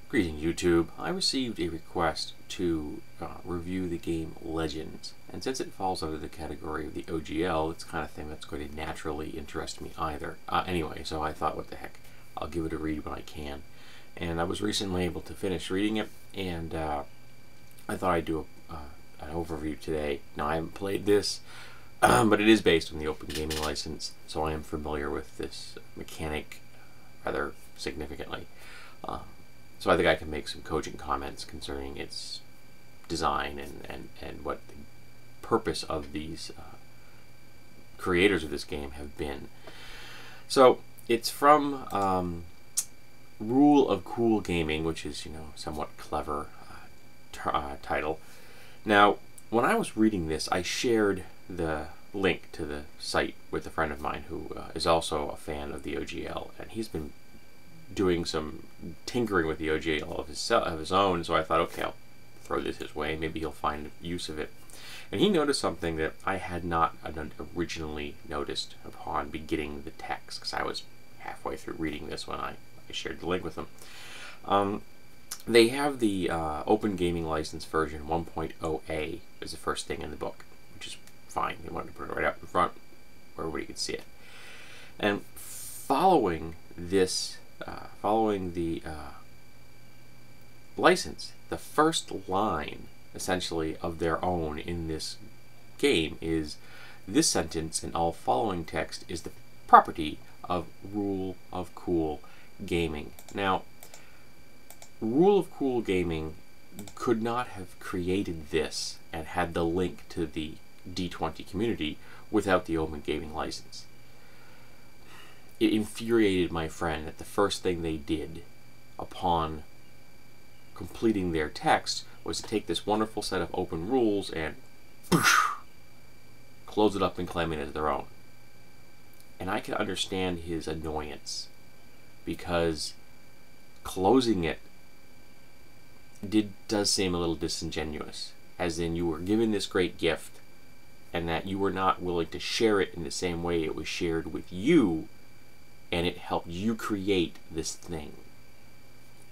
Greetings YouTube. I received a request to review the game Legends, and since it falls under the category of the OGL, it's the kind of thing that's going to naturally interest me anyway, so I thought, what the heck, I'll give it a read when I can. And I was recently able to finish reading it, and I thought I'd do an overview today. Now, I haven't played this, but it is based on the Open Gaming License, so I am familiar with this mechanic rather significantly. So I think I can make some cogent comments concerning its design and what the purpose of these creators of this game have been. So it's from Rule of Cool Gaming, which is, somewhat clever title. Now, when I was reading this, I shared the link to the site with a friend of mine who is also a fan of the OGL, and he's been doing some tinkering with the OGL of his own, so I thought, okay, I'll throw this his way, maybe he'll find use of it. And he noticed something that I had not originally noticed upon beginning the text, because I was halfway through reading this when I shared the link with him. They have the Open Gaming License version 1.0a is the first thing in the book, which is fine. They wanted to put it right up in front where everybody could see it. And following this following the license, the first line, essentially, of their own in this game is, "This sentence and all following text is the property of Rule of Cool Gaming." Now, Rule of Cool Gaming could not have created this and had the link to the D20 community without the Open Gaming License. It infuriated my friend that the first thing they did upon completing their text was to take this wonderful set of open rules and close it up and claim it as their own. And I can understand his annoyance, because closing it does seem a little disingenuous, as in you were given this great gift and that you were not willing to share it in the same way it was shared with you, and it helped you create this thing.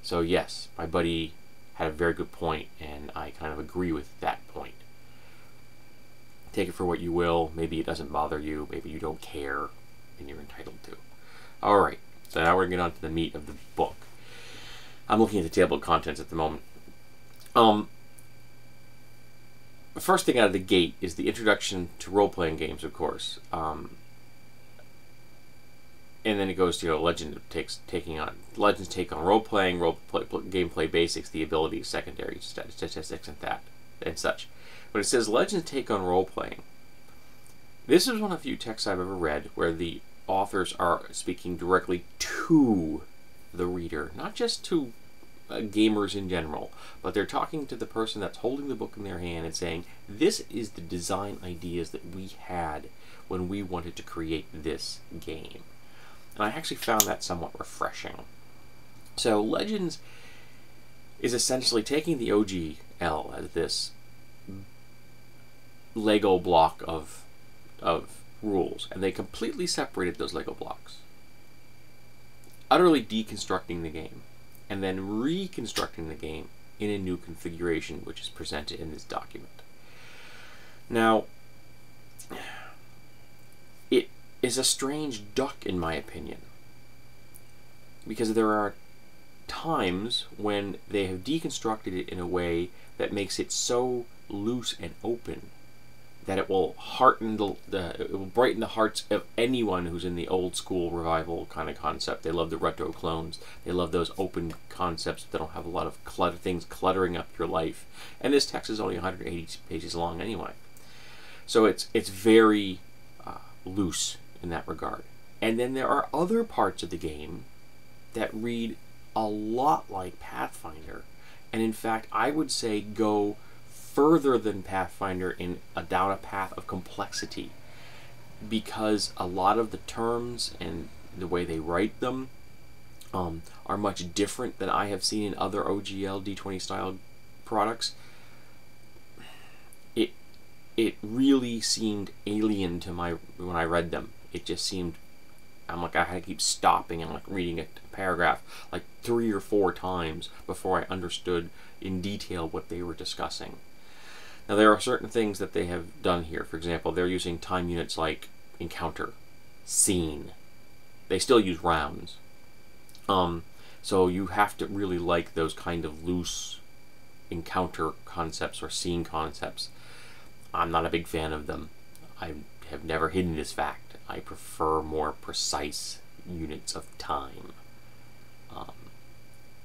So yes, my buddy had a very good point, and I kind of agree with that point. Take it for what you will. Maybe it doesn't bother you. Maybe you don't care, and you're entitled to. Alright, so now we're going to get on to the meat of the book. I'm looking at the table of contents at the moment. The first thing out of the gate is the introduction to role-playing games, of course. And then it goes to, Legends take on role-playing, gameplay basics, the abilities, secondary statistics, and such. But it says Legends take on role-playing. This is one of the few texts I've ever read where the authors are speaking directly to the reader, not just to gamers in general, but they're talking to the person that's holding the book in their hand and saying, this is the design ideas that we had when we wanted to create this game. And I actually found that somewhat refreshing. So Legends is essentially taking the OGL as this Lego block of rules, and they completely separated those Lego blocks, utterly deconstructing the game, and then reconstructing the game in a new configuration, which is presented in this document. Now, it is a strange duck, in my opinion, because there are times when they have deconstructed it in a way that makes it so loose and open that it will it will brighten the hearts of anyone who's in the old school revival kind of concept. They love the retro clones. They love those open concepts that don't have a lot of things cluttering up your life. And this text is only 180 pages long anyway, so it's very loose in that regard. And then there are other parts of the game that read a lot like Pathfinder, and in fact I would say go further than Pathfinder down a path of complexity, because a lot of the terms and the way they write them are much different than I have seen in other OGL D20 style products. It really seemed alien to when I read them. It just seemed I'm like, I had to keep stopping and like reading a paragraph like 3 or 4 times before I understood in detail what they were discussing. Now there are certain things that they have done here. For example, they're using time units like encounter, scene. They still use rounds. So you have to really like those kind of loose encounter concepts or scene concepts. I'm not a big fan of them. I have never hidden this fact. I prefer more precise units of time.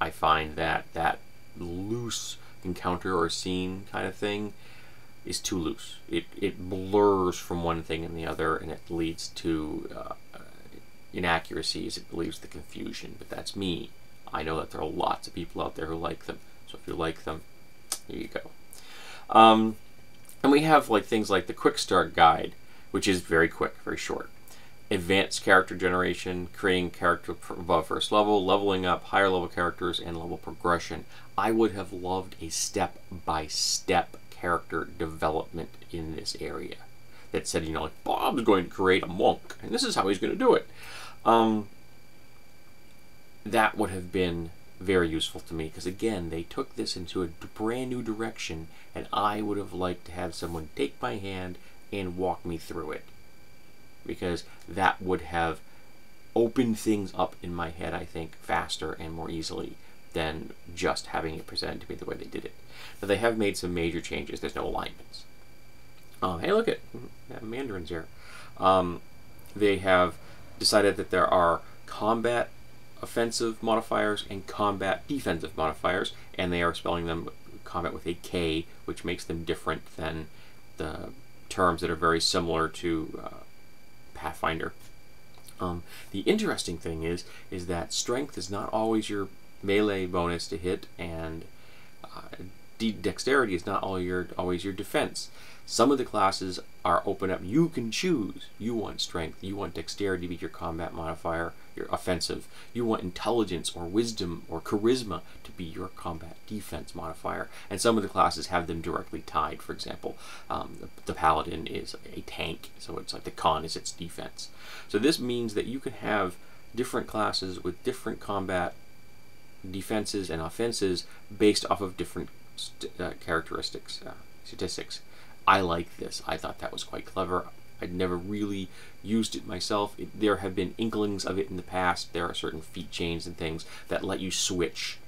I find that loose encounter or scene kind of thing is too loose. It blurs from one thing and the other, and it leads to inaccuracies. It leads to confusion. But that's me. I know that there are lots of people out there who like them. So if you like them, here you go. And we have like things like the Quick Start Guide, which is very quick, very short. Advanced character generation, creating character above first level, leveling up, higher level characters, and level progression. I would have loved a step-by-step character development in this area that said, you know, like Bob's going to create a monk, and this is how he's going to do it. That would have been very useful to me, because again, they took this into a brand new direction, and I would have liked to have someone take my hand and walk me through it, because that would have opened things up in my head, I think, faster and more easily than just having it presented to me the way they did it. Now, they have made some major changes. There's no alignments. Hey, look at Mandarin's here. They have decided that there are combat offensive modifiers and combat defensive modifiers, and they are spelling them combat with a K, which makes them different than the terms that are very similar to Pathfinder. The interesting thing is that strength is not always your melee bonus to hit, and dexterity is not always your defense. Some of the classes are open up. You can choose. You want strength. You want dexterity to be your combat modifier, your offensive. You want intelligence or wisdom or charisma to be your combat defense modifier. And some of the classes have them directly tied. For example, the paladin is a tank, so it's like the con is its defense. So this means that you can have different classes with different combat defenses and offenses based off of different characteristics, statistics. I like this. I thought that was quite clever. I'd never really used it myself. There have been inklings of it in the past. There are certain feat chains and things that let you switch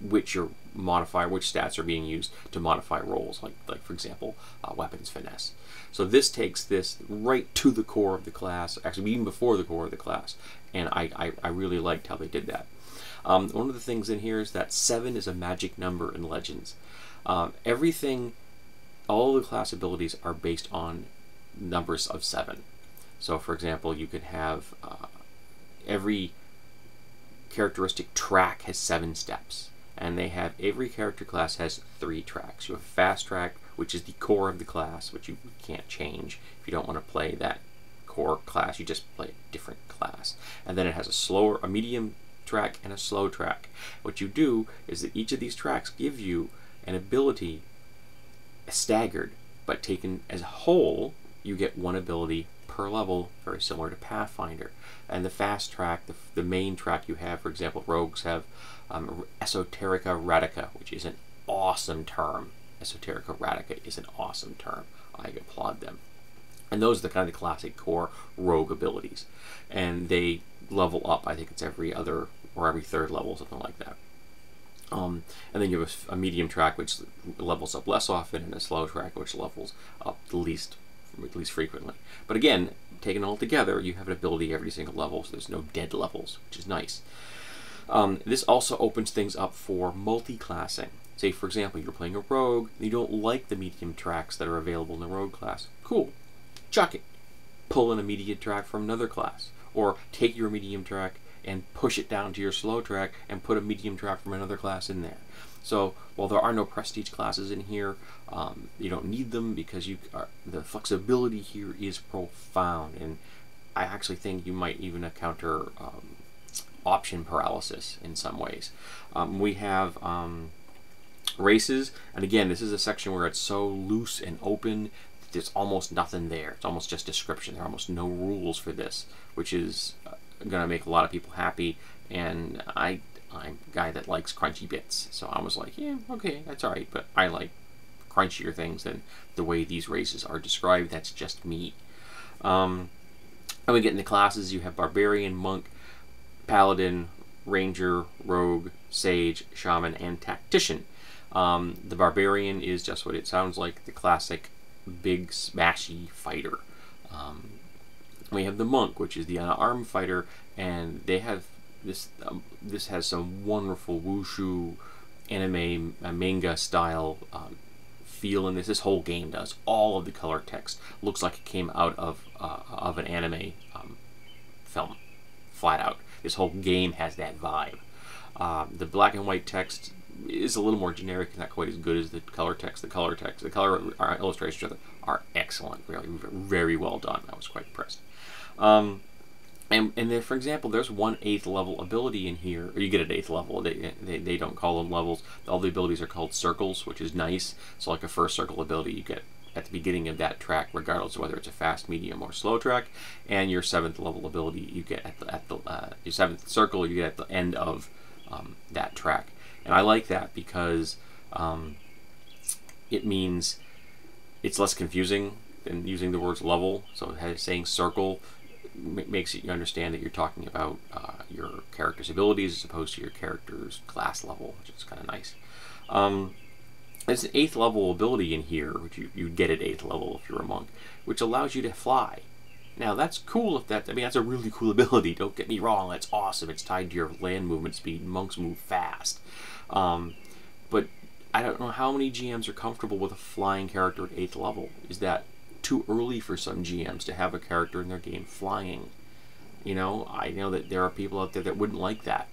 which stats are being used to modify rolls, like for example, weapons finesse. So this takes this right to the core of the class, actually even before the core of the class, and I really liked how they did that. One of the things in here is that 7 is a magic number in Legends. All the class abilities are based on numbers of 7. So for example, you could have every characteristic track has 7 steps, and every character class has 3 tracks. You have a fast track, which is the core of the class, which you can't change. If you don't want to play that core class, you just play a different class. And then it has a medium track and a slow track. What you do is that each of these tracks give you an ability staggered, but taken as a whole, you get 1 ability per level, very similar to Pathfinder. And the fast track, the main track you have, for example, rogues have Esoterica Radica, which is an awesome term. Esoterica Radica is an awesome term. I applaud them. And those are the kind of classic core rogue abilities. And they level up, I think it's every other or every 3rd level, something like that. And then you have a medium track which levels up less often, and a slow track which levels up at least frequently. But again, taken all together, you have an ability every single level, so there's no dead levels, which is nice. This also opens things up for multi-classing. Say, for example, you're playing a rogue, and you don't like the medium tracks that are available in the rogue class. Cool. Chuck it. Pull in a medium track from another class. Or take your medium track and push it down to your slow track and put a medium track from another class in there. So while there are no prestige classes in here, you don't need them because the flexibility here is profound, and I actually think you might even encounter option paralysis in some ways. We have races, and again, this is a section where it's so loose and open there's almost nothing there. It's almost just description. There are almost no rules for this, which is going to make a lot of people happy. And I'm a guy that likes crunchy bits, so I was like, yeah, okay, that's all right. But I like crunchier things than the way these races are described. That's just me. And we get into classes. You have Barbarian, Monk, Paladin, Ranger, Rogue, Sage, Shaman, and Tactician. The Barbarian is just what it sounds like, the classic big smashy fighter. We have the Monk, which is the unarmed fighter, and they have this. This has some wonderful wushu anime manga style feel in this. This whole game does. All of the color text looks like it came out of an anime film, flat out. This whole game has that vibe. The black and white text is a little more generic and not quite as good as the color text. The color illustrations are excellent, really, very well done. I was quite impressed. And there, for example, there's one 8th level ability in here, or you get an 8th level. They don't call them levels. All the abilities are called circles, which is nice. So like a first circle ability you get at the beginning of that track, regardless of whether it's a fast, medium, or slow track. And your 7th level ability you get your 7th circle you get at the end of that track. And I like that because it means it's less confusing than using the words level. So saying circle makes you understand that you're talking about your character's abilities as opposed to your character's class level, which is kind of nice. There's an 8th level ability in here, which you get at 8th level if you're a monk, which allows you to fly. Now that's cool. That's a really cool ability. Don't get me wrong. That's awesome. It's tied to your land movement speed. Monks move fast. But I don't know how many GMs are comfortable with a flying character at 8th level. Is that too early for some GMs to have a character in their game flying? You know, I know that there are people out there that wouldn't like that.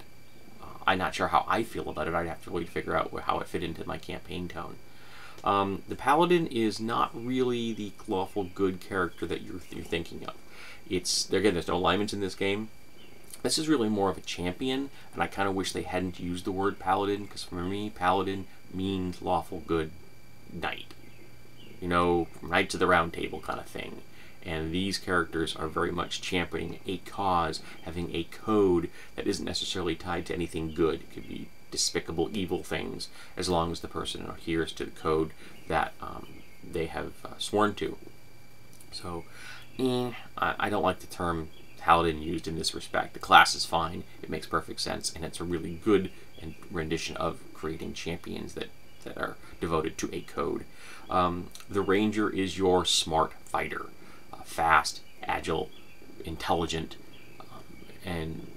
I'm not sure how I feel about it. I'd have to really figure out how it fit into my campaign tone. The Paladin is not really the lawful good character that you're thinking of. Again, there's no alignments in this game. This is really more of a champion, and I kind of wish they hadn't used the word Paladin, because for me, Paladin means lawful good knight. You know, Knights of the Round Table kind of thing. And these characters are very much championing a cause, having a code that isn't necessarily tied to anything good. It could be despicable, evil things, as long as the person adheres to the code that they have sworn to. So, I don't like the term Paladin used in this respect. The class is fine, it makes perfect sense, and it's a really good rendition of creating champions that are devoted to a code. The Ranger is your smart fighter. Fast, agile, intelligent, and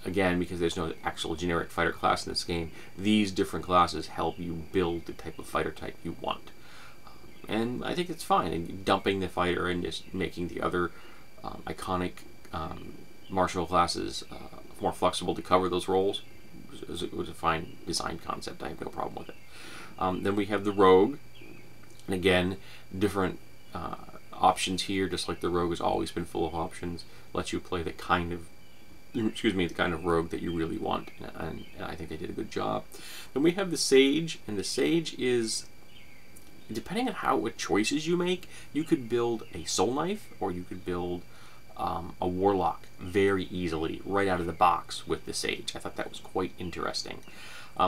again, because there's no actual generic fighter class in this game, these different classes help you build the type of fighter type you want. And I think it's fine. And dumping the fighter and just making the other iconic martial classes more flexible to cover those roles was a fine design concept. I have no problem with it. Then we have the Rogue, and again, different options here. Just like the Rogue has always been full of options, lets you play the kind of rogue that you really want, and I think they did a good job. Then we have the Sage, and the Sage is, depending on what choices you make, you could build a soul knife, or you could build a warlock very easily right out of the box with the Sage. I thought that was quite interesting.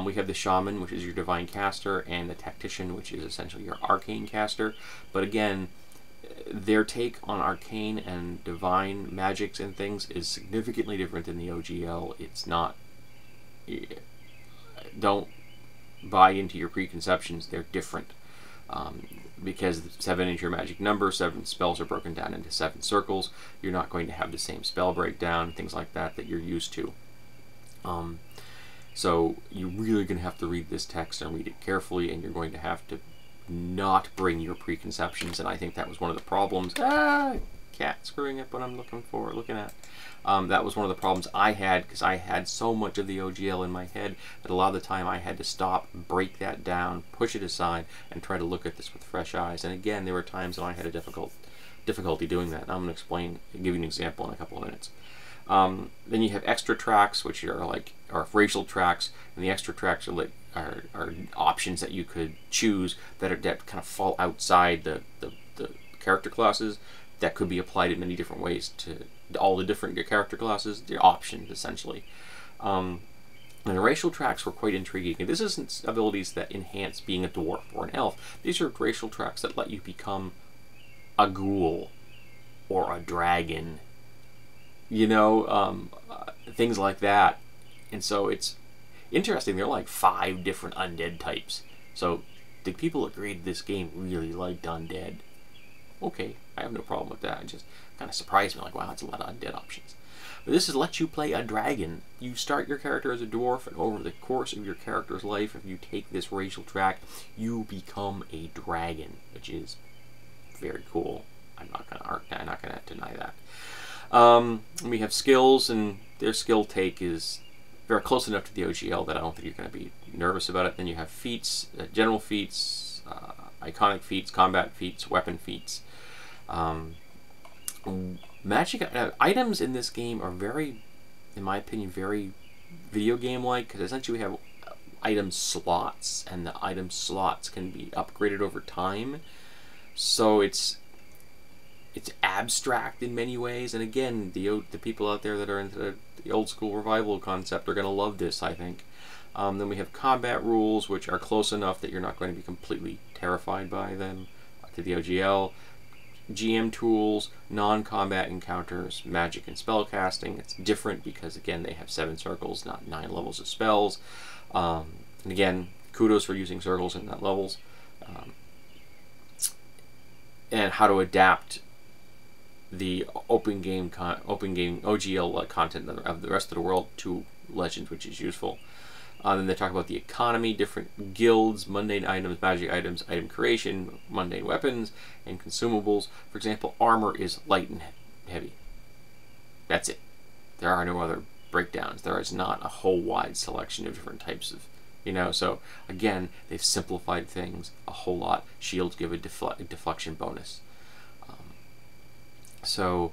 We have the Shaman, which is your divine caster, and the Tactician, which is essentially your arcane caster. But again, their take on arcane and divine magics and things is significantly different than the OGL. It's not... Don't buy into your preconceptions. They're different. Because 7 is your magic number, 7 spells are broken down into 7 circles. You're not going to have the same spell breakdown, things like that you're used to. So you're really going to have to read this text and read it carefully, and you're going to have to not bring your preconceptions, and I think that was one of the problems. Cat screwing up what I'm looking at. That was one of the problems I had, because I had so much of the OGL in my head that a lot of the time I had to stop, break that down, push it aside, and try to look at this with fresh eyes. And again, there were times when I had a difficulty doing that. And I'm going to give you an example in a couple of minutes. Then you have extra tracks, which are racial tracks, and the extra tracks are options that you could choose that kind of fall outside the character classes, that could be applied in many different ways to all the different character classes. They're options, essentially. And the racial tracks were quite intriguing. And this isn't abilities that enhance being a dwarf or an elf. These are racial tracks that let you become a ghoul or a dragon. Things like that. And so it's interesting. There are like 5 different undead types. So the people that created this game really liked undead. Okay, I have no problem with that. It just kind of surprised me, like, wow, that's a lot of undead options. But this is let you play a dragon. You start your character as a dwarf, and over the course of your character's life, if you take this racial track, you become a dragon, which is very cool. I'm not gonna deny that. We have skills, and their skill take is very close enough to the OGL that I don't think you're going to be nervous about it. Then you have feats, general feats, iconic feats, combat feats, weapon feats. Magic items in this game are very, in my opinion, very video game-like, because essentially we have item slots, and the item slots can be upgraded over time. So it's abstract in many ways, and again, the people out there that are into the old school revival concept are going to love this, I think. Then we have combat rules, which are close enough that you're not going to be completely terrified by them, to the OGL. GM tools, non-combat encounters, magic and spell casting. It's different because, again, they have 7 circles, not 9 levels of spells. And again, kudos for using circles and not levels. And how to adapt the open game OGL content of the rest of the world to Legends, which is useful. Then they talk about the economy, different guilds, mundane items, magic items, item creation, mundane weapons, and consumables. For example, armor is light and heavy. That's it. There are no other breakdowns. There is not a whole wide selection of different types of, so again, they've simplified things a whole lot. Shields give a deflection bonus. So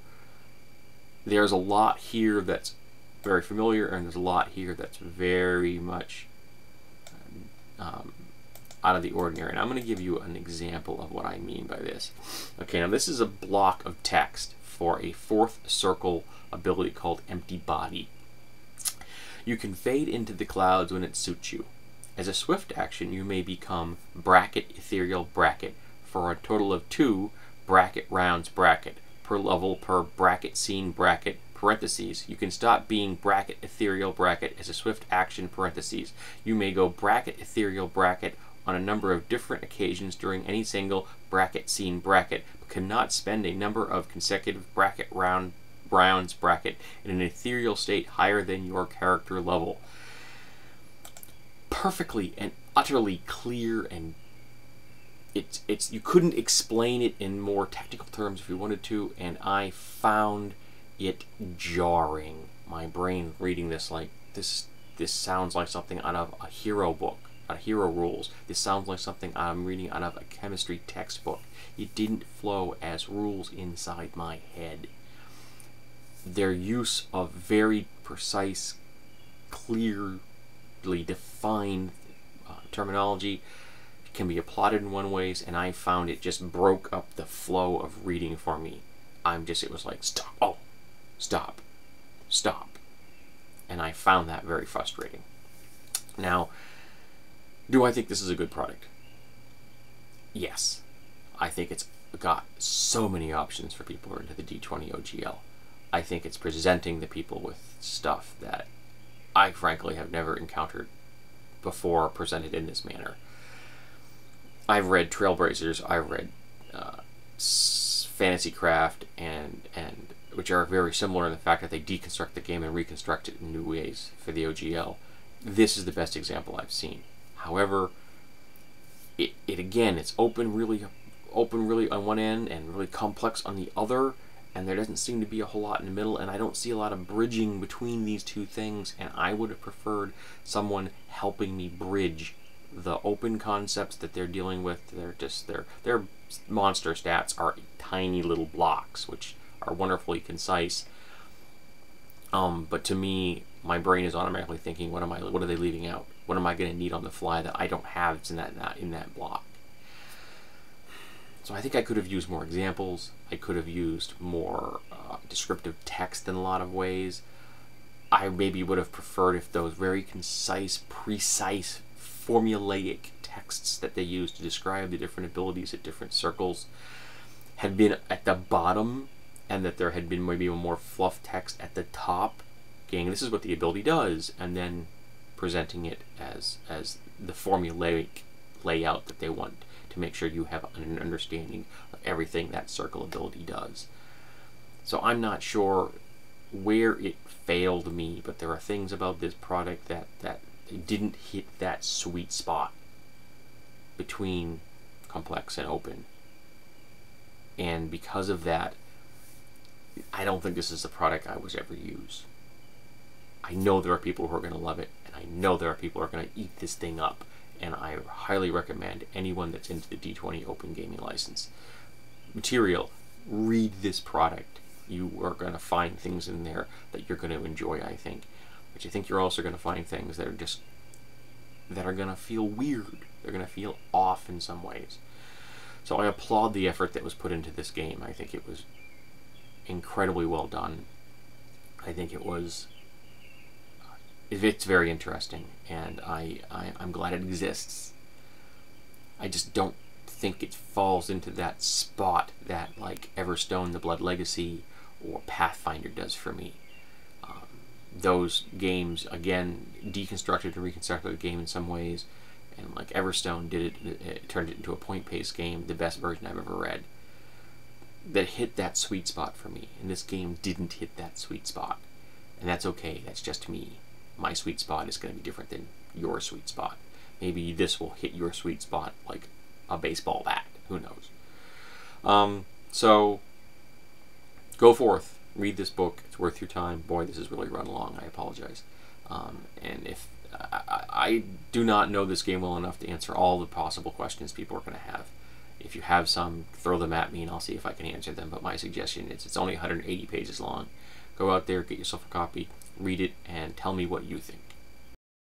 there's a lot here that's very familiar, and there's a lot here that's very much out of the ordinary. And I'm going to give you an example of what I mean by this. Okay, now this is a block of text for a 4th circle ability called Empty Body. You can fade into the clouds when it suits you. As a swift action, you may become bracket ethereal bracket for a total of 2 bracket rounds bracket per level per bracket scene bracket parentheses. You can stop being bracket ethereal bracket as a swift action parentheses. You may go bracket ethereal bracket on a number of different occasions during any single bracket scene bracket, but cannot spend a number of consecutive bracket rounds bracket in an ethereal state higher than your character level. Perfectly and utterly clear, and it's you couldn't explain it in more technical terms if you wanted to, and I found it jarring. My brain reading this like this sounds like something out of a hero book, a hero rules. This sounds like something I'm reading out of a chemistry textbook. It didn't flow as rules inside my head. Their use of very precise, clearly defined terminology can be applauded in one ways, and I found it just broke up the flow of reading for me. It was like, stop, oh, stop, stop. And I found that very frustrating. Now, do I think this is a good product? Yes. I think it's got so many options for people who are into the D20 OGL. I think it's presenting the people with stuff that I frankly have never encountered before presented in this manner. I've read Trailblazers, I've read Fantasy Craft, and which are very similar in the fact that they deconstruct the game and reconstruct it in new ways for the OGL. This is the best example I've seen. However, it again, it's open really on one end and really complex on the other, and there doesn't seem to be a whole lot in the middle, and I don't see a lot of bridging between these two things, and I would have preferred someone helping me bridge the open concepts that they're dealing with. Their monster stats are tiny little blocks, which are wonderfully concise. But to me, my brain is automatically thinking, what are they leaving out? What am I going to need on the fly that I don't have in that block? So I think I could have used more examples. I could have used more descriptive text in a lot of ways. I maybe would have preferred if those very concise, precise, formulaic texts that they use to describe the different abilities at different circles had been at the bottom, and that there had been maybe a more fluff text at the top, saying this is what the ability does, and then presenting it as the formulaic layout that they want to make sure you have an understanding of everything that circle ability does. So I'm not sure where it failed me, but there are things about this product that they didn't hit that sweet spot between complex and open. And because of that, I don't think this is the product I would ever use. I know there are people who are going to love it, and I know there are people who are going to eat this thing up, and I highly recommend anyone that's into the D20 Open Gaming License material, read this product. You are going to find things in there that you're going to enjoy, I think. But I think you're also going to find things that are going to feel weird. They're going to feel off in some ways. So I applaud the effort that was put into this game. I think it was incredibly well done. I think it's very interesting, and I'm glad it exists. I just don't think it falls into that spot that like Everstone, The Blood Legacy, or Pathfinder does for me. Those games, again, deconstructed and reconstructed the game in some ways, and like Everstone did it turned it into a point-based game, the best version I've ever read, that hit that sweet spot for me. And this game didn't hit that sweet spot. And that's okay, that's just me. My sweet spot is going to be different than your sweet spot. Maybe this will hit your sweet spot like a baseball bat. Who knows? So, go forth. Read this book. It's worth your time. Boy, this has really run long. I apologize. And if I do not know this game well enough to answer all the possible questions people are going to have. If you have some, throw them at me and I'll see if I can answer them. But my suggestion is it's only 180 pages long. Go out there, get yourself a copy, read it, and tell me what you think.